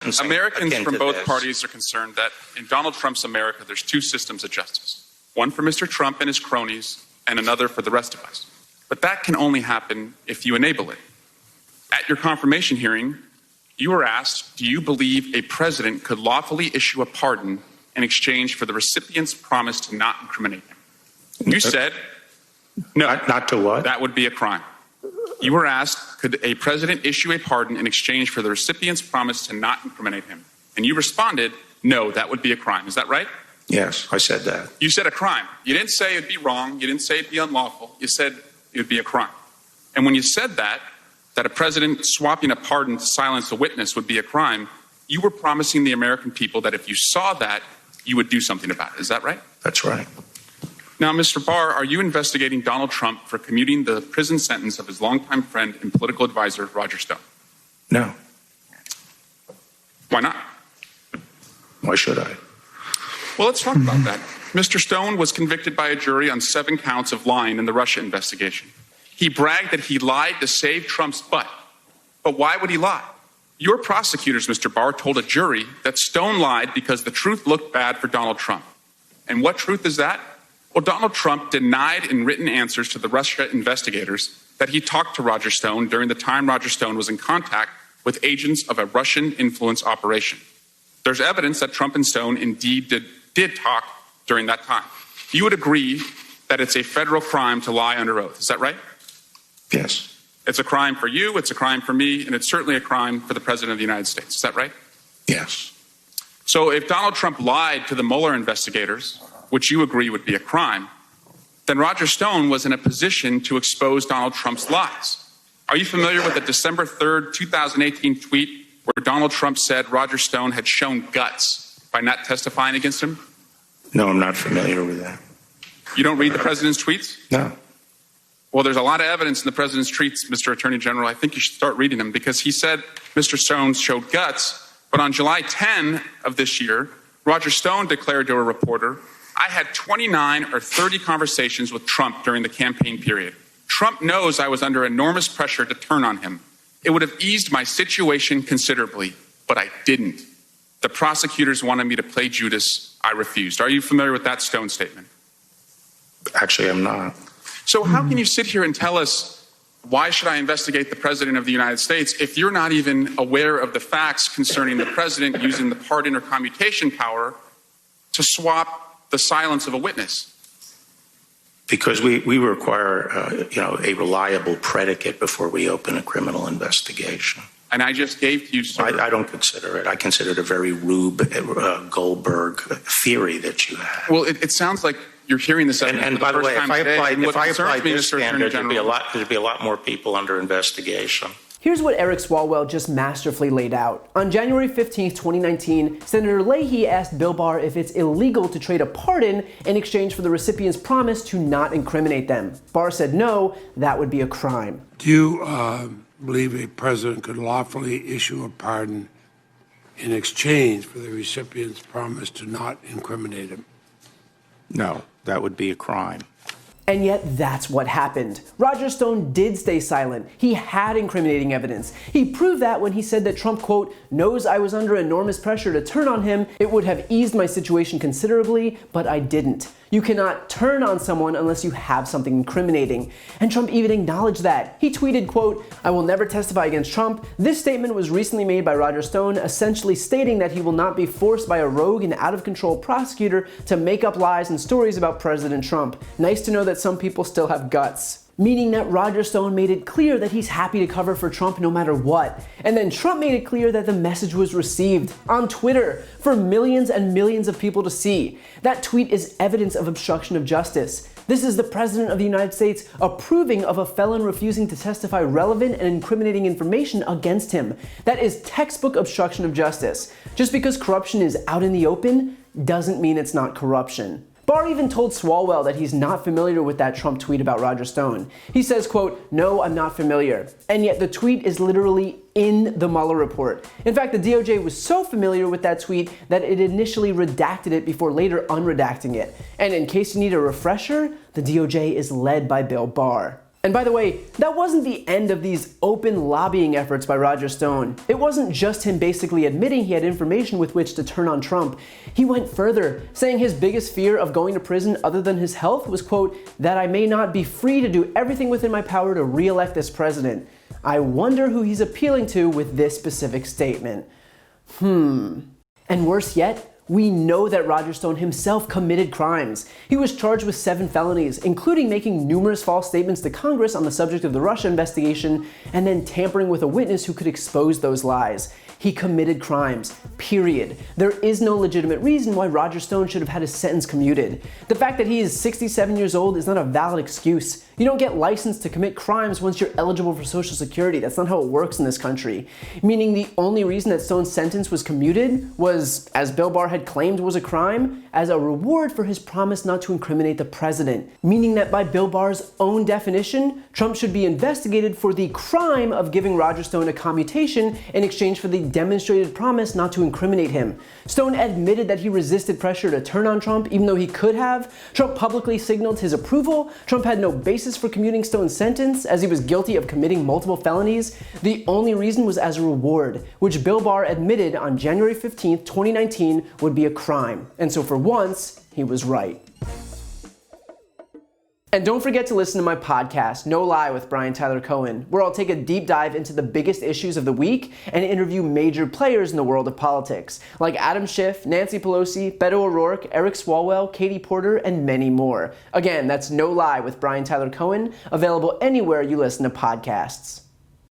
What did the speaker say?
Americans from both parties are concerned that in Donald Trump's America, there's two systems of justice. One for Mr. Trump and his cronies, and another for the rest of us. But that can only happen if you enable it. At your confirmation hearing, you were asked, do you believe a president could lawfully issue a pardon in exchange for the recipient's promise to not incriminate him? You said, no. Not to what? That would be a crime. You were asked, could a president issue a pardon in exchange for the recipient's promise to not incriminate him? And you responded, no, that would be a crime. Is that right? Yes, I said that. You said a crime. You didn't say it'd be wrong. You didn't say it'd be unlawful. You said it would be a crime. And when you said that a president swapping a pardon to silence a witness would be a crime, you were promising the American people that if you saw that, you would do something about it. Is that right? That's right. Now, Mr. Barr, are you investigating Donald Trump for commuting the prison sentence of his longtime friend and political advisor, Roger Stone? No. Why not? Why should I? Well, let's talk about that. Mr. Stone was convicted by a jury on 7 counts of lying in the Russia investigation. He bragged that he lied to save Trump's butt. But why would he lie? Your prosecutors, Mr. Barr, told a jury that Stone lied because the truth looked bad for Donald Trump. And what truth is that? Well, Donald Trump denied in written answers to the Russia investigators that he talked to Roger Stone during the time Roger Stone was in contact with agents of a Russian influence operation. There's evidence that Trump and Stone indeed did talk during that time. You would agree that it's a federal crime to lie under oath. Is that right? Yes. It's a crime for you, it's a crime for me, and it's certainly a crime for the President of the United States. Is that right? Yes. So if Donald Trump lied to the Mueller investigators, which you agree would be a crime, then Roger Stone was in a position to expose Donald Trump's lies. Are you familiar with the December 3rd, 2018 tweet where Donald Trump said Roger Stone had shown guts by not testifying against him? No, I'm not familiar with that. You don't read the president's tweets? No. Well, there's a lot of evidence in the president's tweets, Mr. Attorney General. I think you should start reading them because he said Mr. Stone showed guts, but on July 10 of this year, Roger Stone declared to a reporter, I had 29 or 30 conversations with Trump during the campaign period. Trump knows I was under enormous pressure to turn on him. It would have eased my situation considerably, but I didn't. The prosecutors wanted me to play Judas. I refused. Are you familiar with that Stone statement? Actually, I'm not. So how can you sit here and tell us, why should I investigate the President of the United States if you're not even aware of the facts concerning the President using the pardon or commutation power to the silence of a witness? Because we require, a reliable predicate before we open a criminal investigation. And I just gave to you, sir. I don't consider it. I consider it a very Rube Goldberg theory that you have. Well, it sounds like you're hearing this. And by the way, if I applied this standard, there'd be a lot more people under investigation. Here's what Eric Swalwell just masterfully laid out. On January 15, 2019, Senator Leahy asked Bill Barr if it's illegal to trade a pardon in exchange for the recipient's promise to not incriminate them. Barr said no, that would be a crime. Do you believe a president could lawfully issue a pardon in exchange for the recipient's promise to not incriminate him? No, that would be a crime. And yet that's what happened. Roger Stone did stay silent. He had incriminating evidence. He proved that when he said that Trump, quote, knows I was under enormous pressure to turn on him. It would have eased my situation considerably, but I didn't. You cannot turn on someone unless you have something incriminating. And Trump even acknowledged that. He tweeted, quote, I will never testify against Trump. This statement was recently made by Roger Stone, essentially stating that he will not be forced by a rogue and out-of-control prosecutor to make up lies and stories about President Trump. Nice to know that some people still have guts. Meaning that Roger Stone made it clear that he's happy to cover for Trump no matter what. And then Trump made it clear that the message was received on Twitter for millions and millions of people to see. That tweet is evidence of obstruction of justice. This is the President of the United States approving of a felon refusing to testify relevant and incriminating information against him. That is textbook obstruction of justice. Just because corruption is out in the open doesn't mean it's not corruption. Barr even told Swalwell that he's not familiar with that Trump tweet about Roger Stone. He says, quote, no, I'm not familiar. And yet the tweet is literally in the Mueller report. In fact, the DOJ was so familiar with that tweet that it initially redacted it before later unredacting it. And in case you need a refresher, the DOJ is led by Bill Barr. And by the way, that wasn't the end of these open lobbying efforts by Roger Stone. It wasn't just him basically admitting he had information with which to turn on Trump. He went further, saying his biggest fear of going to prison other than his health was, quote, that I may not be free to do everything within my power to re-elect this president. I wonder who he's appealing to with this specific statement. And worse yet, we know that Roger Stone himself committed crimes. He was charged with 7 felonies, including making numerous false statements to Congress on the subject of the Russia investigation, and then tampering with a witness who could expose those lies. He committed crimes, period. There is no legitimate reason why Roger Stone should have had his sentence commuted. The fact that he is 67 years old is not a valid excuse. You don't get licensed to commit crimes once you're eligible for Social Security. That's not how it works in this country. Meaning the only reason that Stone's sentence was commuted was, as Bill Barr had claimed was a crime, as a reward for his promise not to incriminate the president. Meaning that by Bill Barr's own definition, Trump should be investigated for the crime of giving Roger Stone a commutation in exchange for the demonstrated promise not to incriminate him. Stone admitted that he resisted pressure to turn on Trump even though he could have. Trump publicly signaled his approval. Trump had no basis for commuting Stone's sentence as he was guilty of committing multiple felonies. The only reason was as a reward, which Bill Barr admitted on January 15th, 2019 would be a crime. And so for once, he was right. And don't forget to listen to my podcast, No Lie with Brian Tyler Cohen, where I'll take a deep dive into the biggest issues of the week and interview major players in the world of politics, like Adam Schiff, Nancy Pelosi, Beto O'Rourke, Eric Swalwell, Katie Porter, and many more. Again, that's No Lie with Brian Tyler Cohen, available anywhere you listen to podcasts.